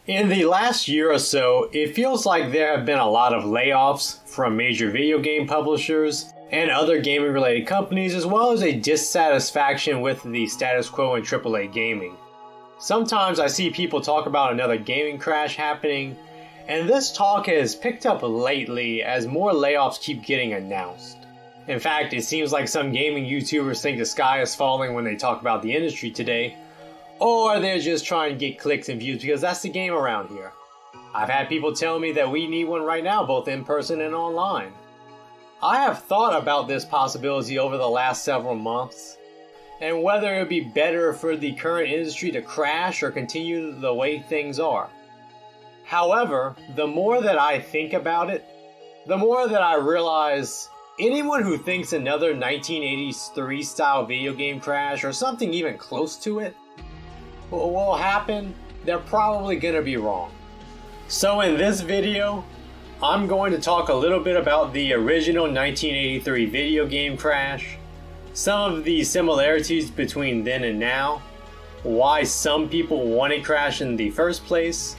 In the last year or so, it feels like there have been a lot of layoffs from major video game publishers and other gaming related companies, as well as a dissatisfaction with the status quo in AAA gaming. Sometimes I see people talk about another gaming crash happening, and this talk has picked up lately as more layoffs keep getting announced. In fact, it seems like some gaming YouTubers think the sky is falling when they talk about the industry today, or they're just trying to get clicks and views because that's the game around here. I've had people tell me that we need one right now, both in person and online. I have thought about this possibility over the last several months, and whether it would be better for the current industry to crash or continue the way things are. However, the more that I think about it, the more that I realize anyone who thinks another 1983 style video game crash or something even close to it will happen, they're probably going to be wrong. So in this video, I'm going to talk a little bit about the original 1983 video game crash, some of the similarities between then and now, why some people want it crashed in the first place,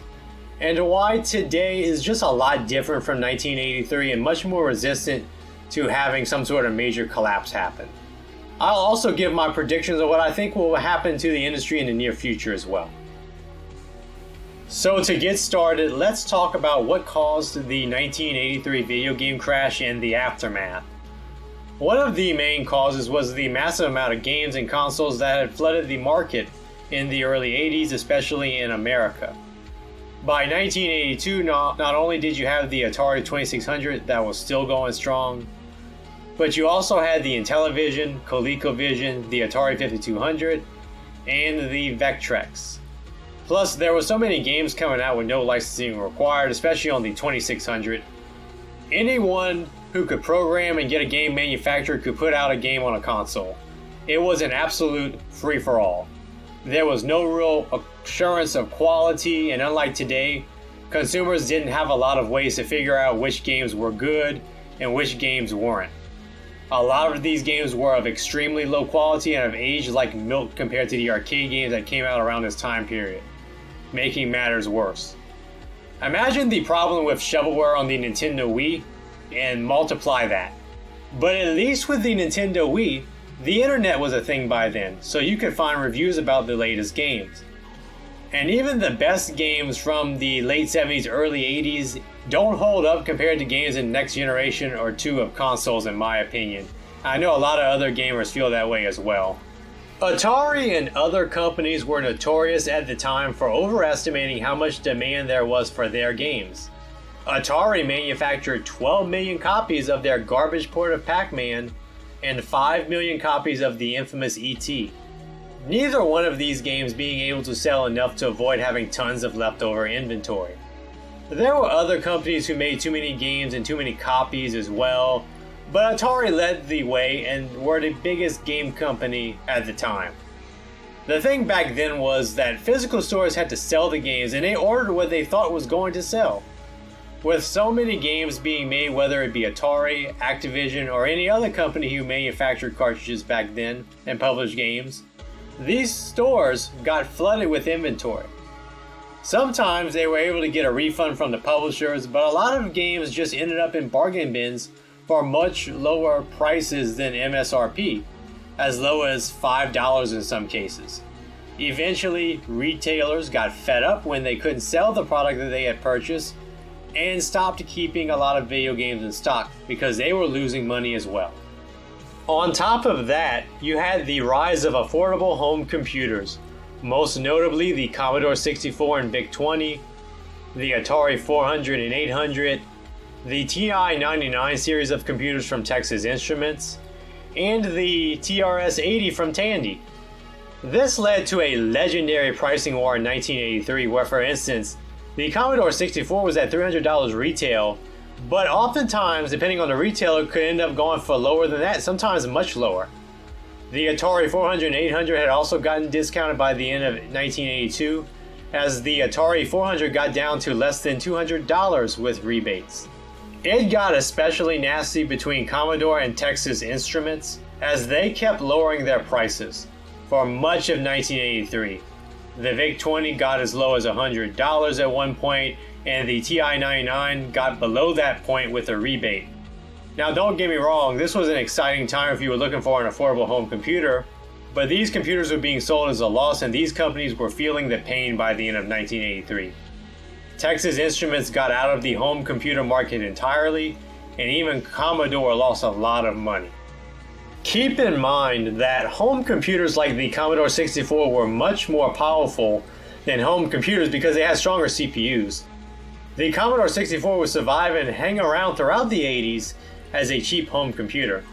and why today is just a lot different from 1983 and much more resistant to having some sort of major collapse happen. I'll also give my predictions of what I think will happen to the industry in the near future as well. So to get started, let's talk about what caused the 1983 video game crash and the aftermath. One of the main causes was the massive amount of games and consoles that had flooded the market in the early 80s, especially in America. By 1982, not only did you have the Atari 2600 that was still going strong, but you also had the Intellivision, ColecoVision, the Atari 5200, and the Vectrex. Plus, there were so many games coming out with no licensing required, especially on the 2600. Anyone who could program and get a game manufactured could put out a game on a console. It was an absolute free-for-all. There was no real assurance of quality, and unlike today, consumers didn't have a lot of ways to figure out which games were good and which games weren't. A lot of these games were of extremely low quality and have aged like milk compared to the arcade games that came out around this time period, making matters worse. Imagine the problem with shovelware on the Nintendo Wii and multiply that. But at least with the Nintendo Wii, the internet was a thing by then, so you could find reviews about the latest games. And even the best games from the late 70s, early 80s don't hold up compared to games in the next generation or two of consoles, in my opinion. I know a lot of other gamers feel that way as well. Atari and other companies were notorious at the time for overestimating how much demand there was for their games. Atari manufactured 12 million copies of their garbage port of Pac-Man and 5 million copies of the infamous E.T. Neither one of these games being able to sell enough to avoid having tons of leftover inventory. There were other companies who made too many games and too many copies as well, but Atari led the way and were the biggest game company at the time. The thing back then was that physical stores had to sell the games and they ordered what they thought was going to sell. With so many games being made, whether it be Atari, Activision, or any other company who manufactured cartridges back then and published games, these stores got flooded with inventory. Sometimes they were able to get a refund from the publishers, but a lot of games just ended up in bargain bins for much lower prices than MSRP, as low as $5 in some cases. Eventually, retailers got fed up when they couldn't sell the product that they had purchased and stopped keeping a lot of video games in stock because they were losing money as well. On top of that, you had the rise of affordable home computers, most notably the Commodore 64 and VIC-20, the Atari 400 and 800, the TI-99 series of computers from Texas Instruments, and the TRS-80 from Tandy. This led to a legendary pricing war in 1983 where, for instance, the Commodore 64 was at $300 retail, but oftentimes, depending on the retailer, could end up going for lower than that, sometimes much lower. The Atari 400 and 800 had also gotten discounted by the end of 1982, as the Atari 400 got down to less than $200 with rebates. It got especially nasty between Commodore and Texas Instruments, as they kept lowering their prices for much of 1983. The VIC-20 got as low as $100 at one point, and the TI-99 got below that point with a rebate. Now don't get me wrong, this was an exciting time if you were looking for an affordable home computer, but these computers were being sold as a loss and these companies were feeling the pain by the end of 1983. Texas Instruments got out of the home computer market entirely, and even Commodore lost a lot of money. Keep in mind that home computers like the Commodore 64 were much more powerful than home computers because they had stronger CPUs. The Commodore 64 would survive and hang around throughout the 80s as a cheap home computer.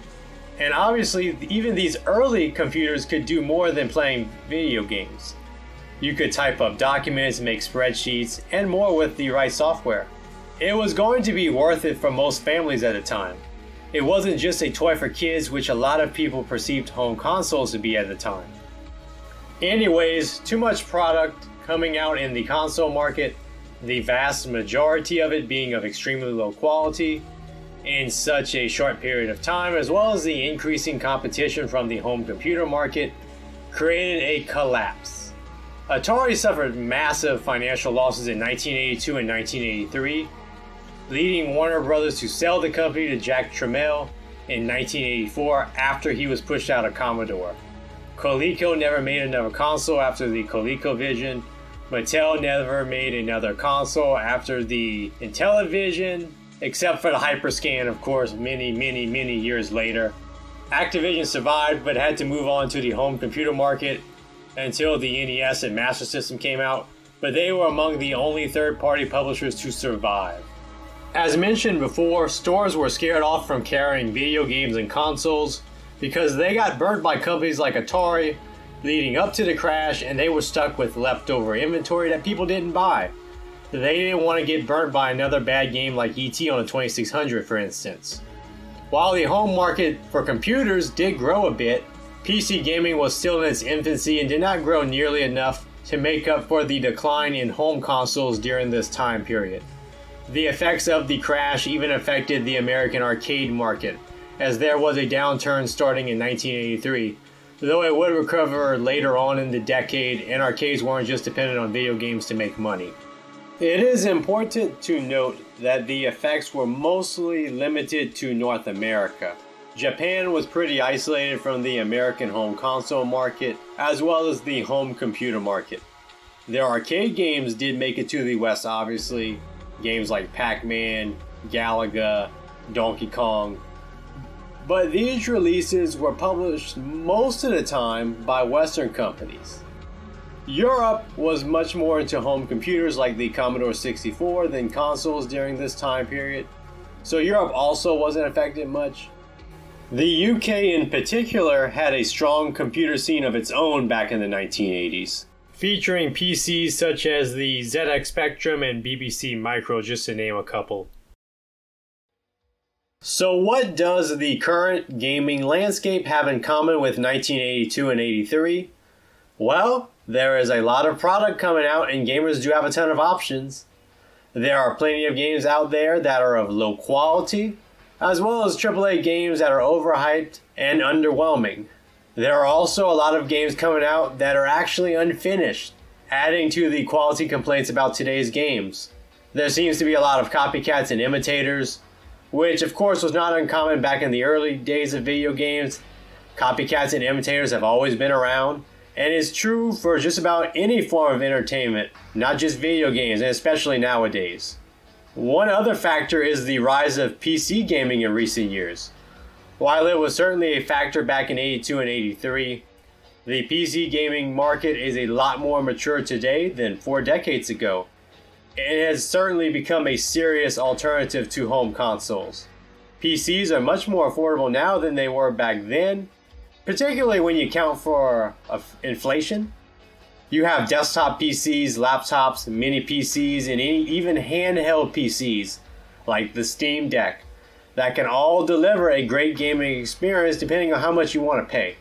And obviously, even these early computers could do more than playing video games. You could type up documents, make spreadsheets, and more with the right software. It was going to be worth it for most families at the time. It wasn't just a toy for kids, which a lot of people perceived home consoles to be at the time. Anyways, too much product coming out in the console market, the vast majority of it being of extremely low quality in such a short period of time, as well as the increasing competition from the home computer market, created a collapse. Atari suffered massive financial losses in 1982 and 1983, leading Warner Brothers to sell the company to Jack Tramiel in 1984 after he was pushed out of Commodore. Coleco never made another console after the ColecoVision. Mattel never made another console after the Intellivision, except for the Hyperscan, of course, many years later. Activision survived but had to move on to the home computer market until the NES and Master System came out, but they were among the only third-party publishers to survive. As mentioned before, stores were scared off from carrying video games and consoles because they got burnt by companies like Atari leading up to the crash, and they were stuck with leftover inventory that people didn't buy. They didn't want to get burnt by another bad game like E.T. on a 2600, for instance. While the home market for computers did grow a bit, PC gaming was still in its infancy and did not grow nearly enough to make up for the decline in home consoles during this time period. The effects of the crash even affected the American arcade market, as there was a downturn starting in 1983, though it would recover later on in the decade, and arcades weren't just dependent on video games to make money. It is important to note that the effects were mostly limited to North America. Japan was pretty isolated from the American home console market, as well as the home computer market. Their arcade games did make it to the West, obviously. Games like Pac-Man, Galaga, Donkey Kong. But these releases were published most of the time by Western companies. Europe was much more into home computers like the Commodore 64 than consoles during this time period, so Europe also wasn't affected much. The UK in particular had a strong computer scene of its own back in the 1980s. Featuring PCs such as the ZX Spectrum and BBC Micro, just to name a couple. So what does the current gaming landscape have in common with 1982 and 83? Well, there is a lot of product coming out and gamers do have a ton of options. There are plenty of games out there that are of low quality, as well as AAA games that are overhyped and underwhelming. There are also a lot of games coming out that are actually unfinished, adding to the quality complaints about today's games. There seems to be a lot of copycats and imitators, which of course was not uncommon back in the early days of video games. Copycats and imitators have always been around, and it's true for just about any form of entertainment, not just video games, and especially nowadays. One other factor is the rise of PC gaming in recent years. While it was certainly a factor back in 82 and 83, the PC gaming market is a lot more mature today than 4 decades ago. It has certainly become a serious alternative to home consoles. PCs are much more affordable now than they were back then, particularly when you account for inflation. You have desktop PCs, laptops, mini PCs, and even handheld PCs like the Steam Deck that can all deliver a great gaming experience depending on how much you want to pay.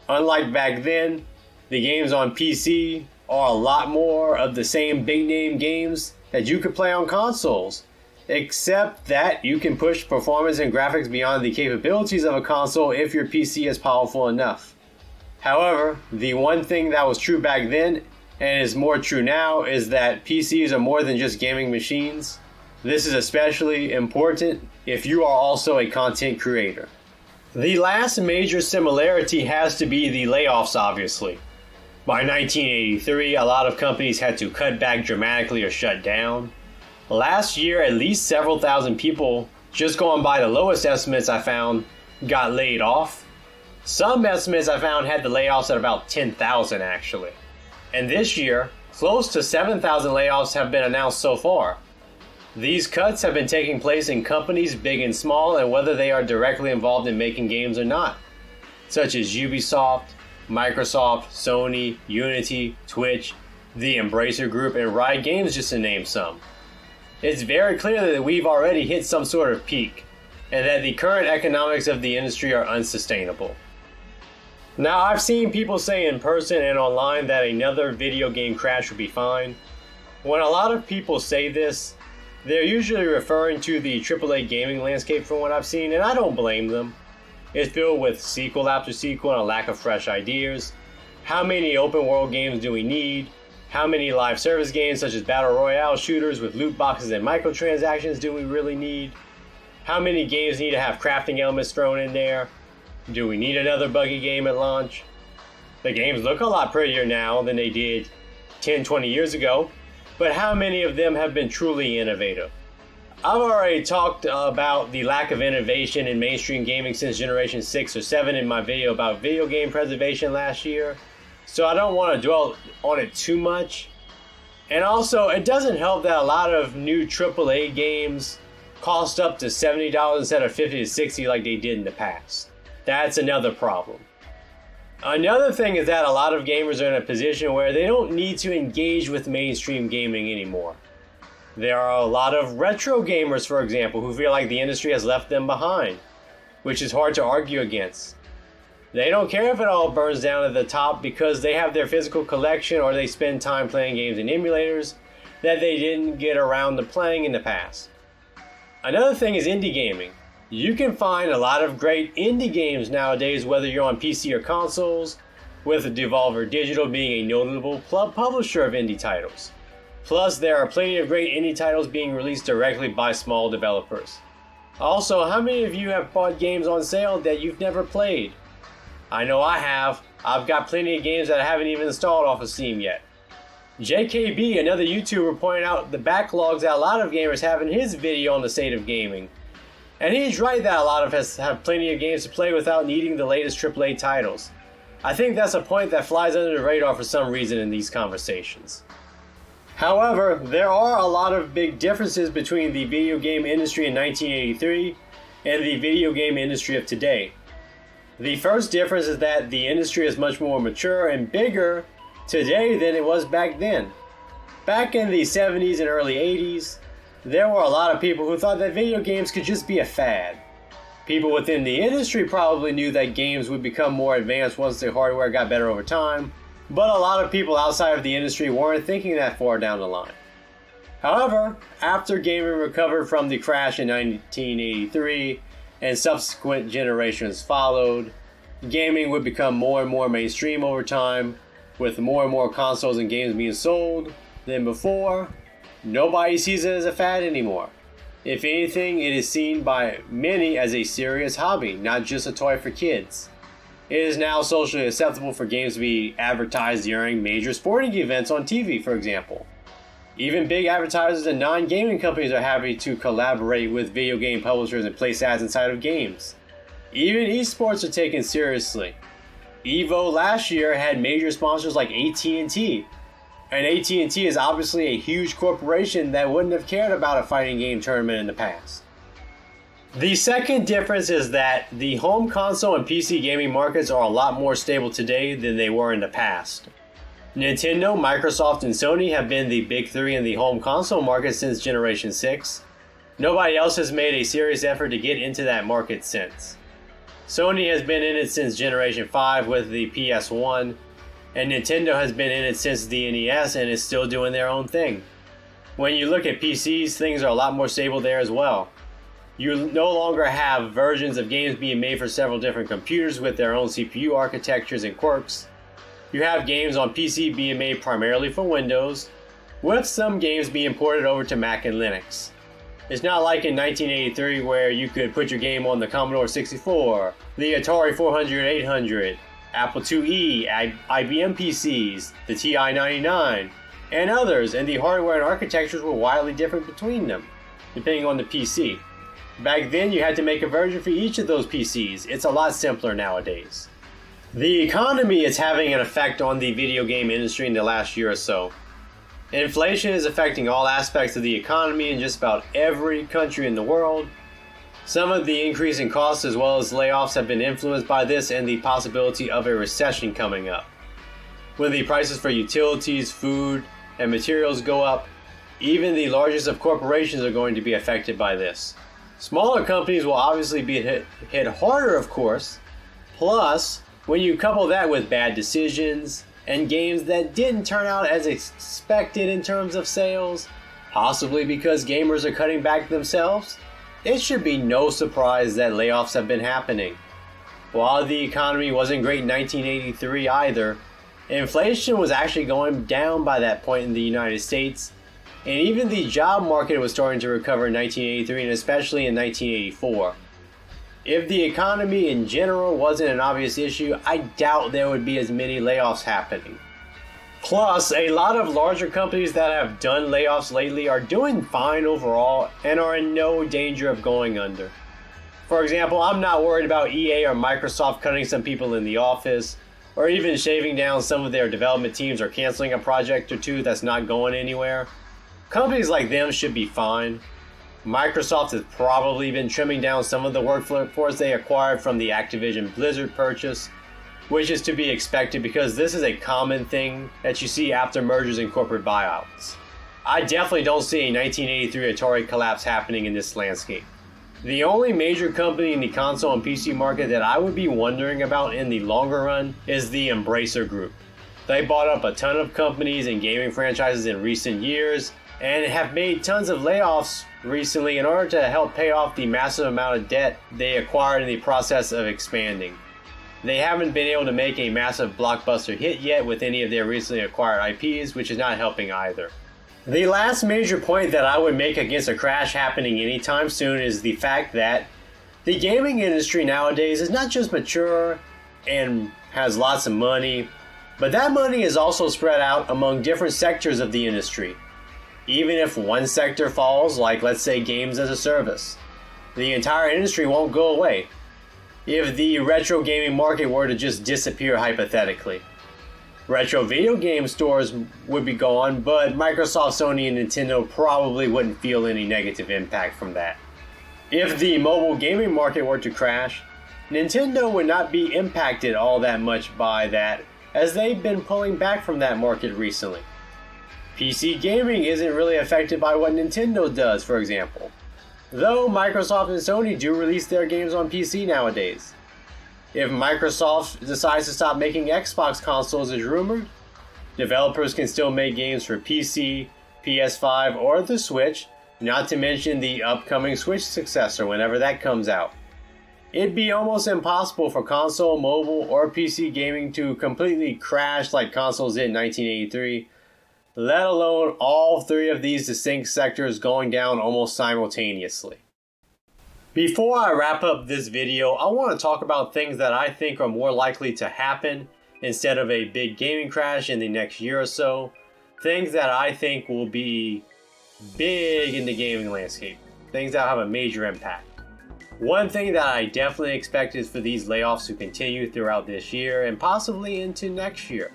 Unlike back then, the games on PC are a lot more of the same big name games that you could play on consoles, except that you can push performance and graphics beyond the capabilities of a console if your PC is powerful enough. However, the one thing that was true back then and is more true now, is that PCs are more than just gaming machines. This is especially important if you are also a content creator. The last major similarity has to be the layoffs, obviously. By 1983, a lot of companies had to cut back dramatically or shut down. Last year, at least several thousand people, just going by the lowest estimates I found, got laid off. Some estimates I found had the layoffs at about 10,000 actually. And this year, close to 7,000 layoffs have been announced so far. These cuts have been taking place in companies big and small, and whether they are directly involved in making games or not, such as Ubisoft, Microsoft, Sony, Unity, Twitch, the Embracer Group, and Riot Games, just to name some. It's very clear that we've already hit some sort of peak, and that the current economics of the industry are unsustainable. Now, I've seen people say in person and online that another video game crash would be fine. When a lot of people say this, they're usually referring to the AAA gaming landscape from what I've seen, and I don't blame them. It's filled with sequel after sequel and a lack of fresh ideas. How many open world games do we need? How many live service games such as Battle Royale shooters with loot boxes and microtransactions do we really need? How many games need to have crafting elements thrown in there? Do we need another buggy game at launch? The games look a lot prettier now than they did 10-20 years ago, but how many of them have been truly innovative? I've already talked about the lack of innovation in mainstream gaming since Generation 6 or 7 in my video about video game preservation last year, so I don't want to dwell on it too much. And also, it doesn't help that a lot of new AAA games cost up to $70 instead of $50 to $60 like they did in the past. That's another problem. Another thing is that a lot of gamers are in a position where they don't need to engage with mainstream gaming anymore. There are a lot of retro gamers, for example, who feel like the industry has left them behind, which is hard to argue against. They don't care if it all burns down at the top because they have their physical collection or they spend time playing games in emulators that they didn't get around to playing in the past. Another thing is indie gaming. You can find a lot of great indie games nowadays, whether you're on PC or consoles, with Devolver Digital being a notable publisher of indie titles. Plus, there are plenty of great indie titles being released directly by small developers. Also, how many of you have bought games on sale that you've never played? I know I have. I've got plenty of games that I haven't even installed off of Steam yet. JKB, another YouTuber, pointed out the backlogs that a lot of gamers have in his video on the state of gaming. And he's right that a lot of us have plenty of games to play without needing the latest AAA titles. I think that's a point that flies under the radar for some reason in these conversations. However, there are a lot of big differences between the video game industry in 1983 and the video game industry of today. The first difference is that the industry is much more mature and bigger today than it was back then. Back in the 70s and early 80s, there were a lot of people who thought that video games could just be a fad. People within the industry probably knew that games would become more advanced once the hardware got better over time, but a lot of people outside of the industry weren't thinking that far down the line. However, after gaming recovered from the crash in 1983 and subsequent generations followed, gaming would become more and more mainstream over time, with more and more consoles and games being sold than before. Nobody sees it as a fad anymore. If anything, it is seen by many as a serious hobby, not just a toy for kids. It is now socially acceptable for games to be advertised during major sporting events on TV, for example. Even big advertisers and non-gaming companies are happy to collaborate with video game publishers and place ads inside of games. Even esports are taken seriously. EVO last year had major sponsors like AT&T. And AT&T is obviously a huge corporation that wouldn't have cared about a fighting game tournament in the past. The second difference is that the home console and PC gaming markets are a lot more stable today than they were in the past. Nintendo, Microsoft, and Sony have been the big three in the home console market since Generation 6. Nobody else has made a serious effort to get into that market since. Sony has been in it since Generation 5 with the PS1, and Nintendo has been in it since the NES and is still doing their own thing. When you look at PCs, things are a lot more stable there as well. You no longer have versions of games being made for several different computers with their own CPU architectures and quirks. You have games on PC being made primarily for Windows, with some games being ported over to Mac and Linux. It's not like in 1983 where you could put your game on the Commodore 64, the Atari 400-800, Apple IIe, IBM PCs, the TI-99, and others, and the hardware and architectures were wildly different between them, depending on the PC. Back then you had to make a version for each of those PCs. It's a lot simpler nowadays. The economy is having an effect on the video game industry in the last year or so. Inflation is affecting all aspects of the economy in just about every country in the world. Some of the increase in costs as well as layoffs have been influenced by this and the possibility of a recession coming up. When the prices for utilities, food, and materials go up, even the largest of corporations are going to be affected by this. Smaller companies will obviously be hit harder, of course. Plus, when you couple that with bad decisions and games that didn't turn out as expected in terms of sales, possibly because gamers are cutting back themselves, it should be no surprise that layoffs have been happening. While the economy wasn't great in 1983 either, inflation was actually going down by that point in the United States, and even the job market was starting to recover in 1983 and especially in 1984. If the economy in general wasn't an obvious issue, I doubt there would be as many layoffs happening. Plus, a lot of larger companies that have done layoffs lately are doing fine overall and are in no danger of going under. For example, I'm not worried about EA or Microsoft cutting some people in the office, or even shaving down some of their development teams or canceling a project or two that's not going anywhere. Companies like them should be fine. Microsoft has probably been trimming down some of the workforce they acquired from the Activision Blizzard purchase, which is to be expected because this is a common thing that you see after mergers and corporate buyouts. I definitely don't see a 1983 Atari collapse happening in this landscape. The only major company in the console and PC market that I would be wondering about in the longer run is the Embracer Group. They bought up a ton of companies and gaming franchises in recent years and have made tons of layoffs recently in order to help pay off the massive amount of debt they acquired in the process of expanding. They haven't been able to make a massive blockbuster hit yet with any of their recently acquired IPs, which is not helping either. The last major point that I would make against a crash happening anytime soon is the fact that the gaming industry nowadays is not just mature and has lots of money, but that money is also spread out among different sectors of the industry. Even if one sector falls, like let's say games as a service, the entire industry won't go away. If the retro gaming market were to just disappear hypothetically, retro video game stores would be gone, but Microsoft, Sony, and Nintendo probably wouldn't feel any negative impact from that. If the mobile gaming market were to crash, Nintendo would not be impacted all that much by that, as they've been pulling back from that market recently. PC gaming isn't really affected by what Nintendo does, for example, though Microsoft and Sony do release their games on PC nowadays. If Microsoft decides to stop making Xbox consoles as rumored, developers can still make games for PC, PS5, or the Switch, not to mention the upcoming Switch successor whenever that comes out. It'd be almost impossible for console, mobile, or PC gaming to completely crash like consoles did in 1983, let alone all three of these distinct sectors going down almost simultaneously. Before I wrap up this video, I want to talk about things that I think are more likely to happen instead of a big gaming crash in the next year or so. Things that I think will be big in the gaming landscape. Things that have a major impact. One thing that I definitely expect is for these layoffs to continue throughout this year and possibly into next year.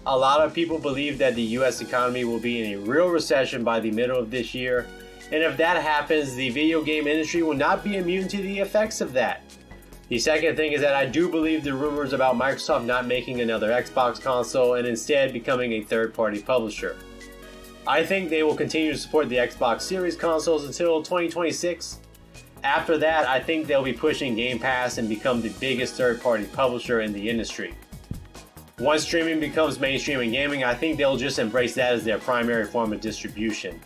A lot of people believe that the US economy will be in a real recession by the middle of this year, and if that happens, the video game industry will not be immune to the effects of that. The second thing is that I do believe the rumors about Microsoft not making another Xbox console and instead becoming a third-party publisher. I think they will continue to support the Xbox Series consoles until 2026. After that, I think they'll be pushing Game Pass and become the biggest third-party publisher in the industry. Once streaming becomes mainstream in gaming, I think they'll just embrace that as their primary form of distribution.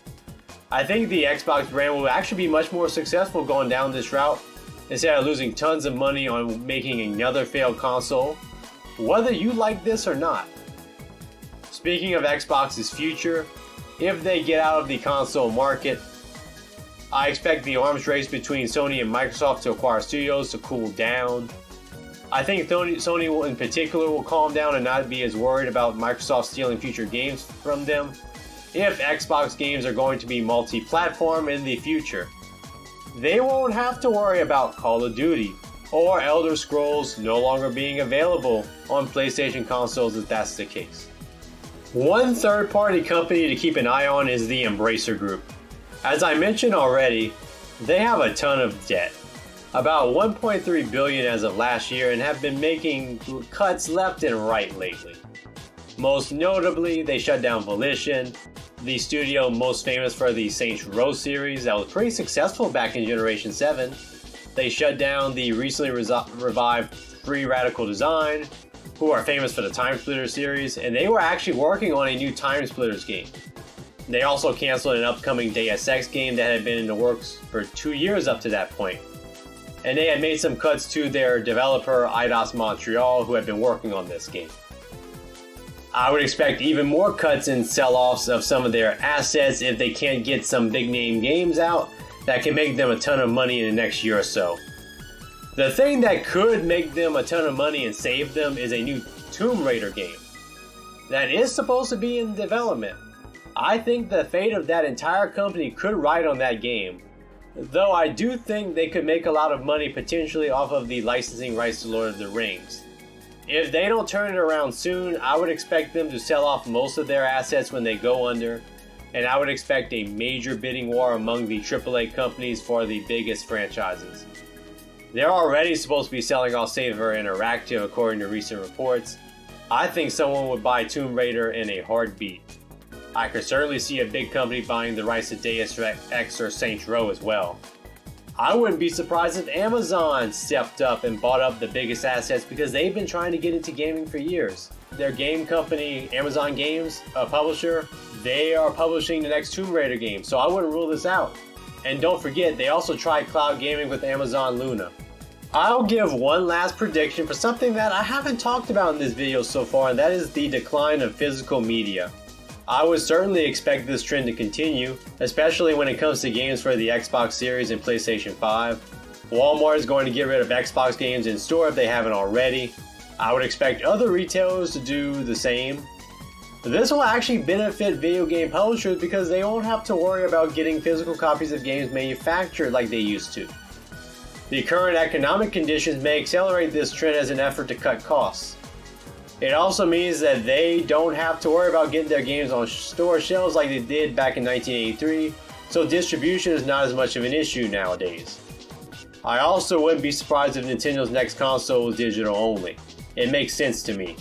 I think the Xbox brand will actually be much more successful going down this route instead of losing tons of money on making another failed console. whether you like this or not. Speaking of Xbox's future, if they get out of the console market, I expect the arms race between Sony and Microsoft to acquire studios to cool down. I think Sony will, in particular, will calm down and not be as worried about Microsoft stealing future games from them if Xbox games are going to be multi-platform in the future. They won't have to worry about Call of Duty or Elder Scrolls no longer being available on PlayStation consoles if that's the case. One third-party company to keep an eye on is the Embracer Group. As I mentioned already, they have a ton of debt, about $1.3 billion as of last year, and have been making cuts left and right lately. Most notably, they shut down Volition, the studio most famous for the Saints Row series that was pretty successful back in Generation 7. They shut down the recently revived Free Radical Design, who are famous for the Time Splitters series, and they were actually working on a new Time Splitters game. They also canceled an upcoming Deus Ex game that had been in the works for 2 years up to that point. And they had made some cuts to their developer, Eidos Montreal, who had been working on this game. I would expect even more cuts and sell-offs of some of their assets if they can't get some big-name games out that can make them a ton of money in the next year or so. The thing that could make them a ton of money and save them is a new Tomb Raider game that is supposed to be in development. I think the fate of that entire company could ride on that game, though I do think they could make a lot of money potentially off of the licensing rights to Lord of the Rings. If they don't turn it around soon, I would expect them to sell off most of their assets when they go under, and I would expect a major bidding war among the AAA companies for the biggest franchises. They're already supposed to be selling off Saber Interactive according to recent reports. I think someone would buy Tomb Raider in a heartbeat. I could certainly see a big company buying the rights to Deus Ex or Saints Row as well. I wouldn't be surprised if Amazon stepped up and bought up the biggest assets because they've been trying to get into gaming for years. Their game company, Amazon Games, a publisher, they are publishing the next Tomb Raider game, so I wouldn't rule this out. And don't forget, they also tried cloud gaming with Amazon Luna. I'll give one last prediction for something that I haven't talked about in this video so far, and that is the decline of physical media. I would certainly expect this trend to continue, especially when it comes to games for the Xbox Series and PlayStation 5. Walmart is going to get rid of Xbox games in store if they haven't already. I would expect other retailers to do the same. This will actually benefit video game publishers because they won't have to worry about getting physical copies of games manufactured like they used to. The current economic conditions may accelerate this trend as an effort to cut costs. It also means that they don't have to worry about getting their games on store shelves like they did back in 1983, so distribution is not as much of an issue nowadays. I also wouldn't be surprised if Nintendo's next console was digital only. It makes sense to me.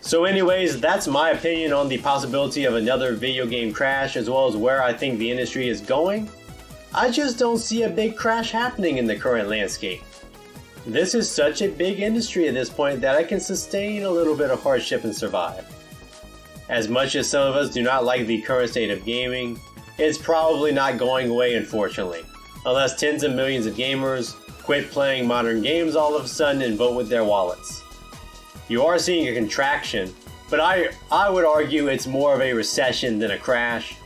So anyways, that's my opinion on the possibility of another video game crash as well as where I think the industry is going. I just don't see a big crash happening in the current landscape. This is such a big industry at this point that I can sustain a little bit of hardship and survive. As much as some of us do not like the current state of gaming, it's probably not going away unfortunately, unless tens of millions of gamers quit playing modern games all of a sudden and vote with their wallets. You are seeing a contraction, but I would argue it's more of a recession than a crash.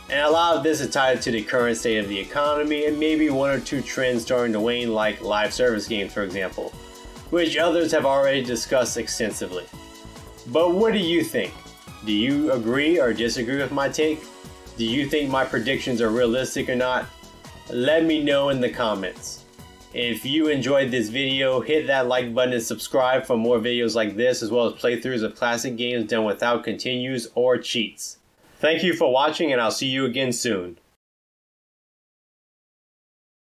And a lot of this is tied to the current state of the economy and maybe one or two trends starting to wane like live service games for example, which others have already discussed extensively. But what do you think? Do you agree or disagree with my take? Do you think my predictions are realistic or not? Let me know in the comments. If you enjoyed this video, hit that like button and subscribe for more videos like this as well as playthroughs of classic games done without continues or cheats. Thank you for watching and I'll see you again soon.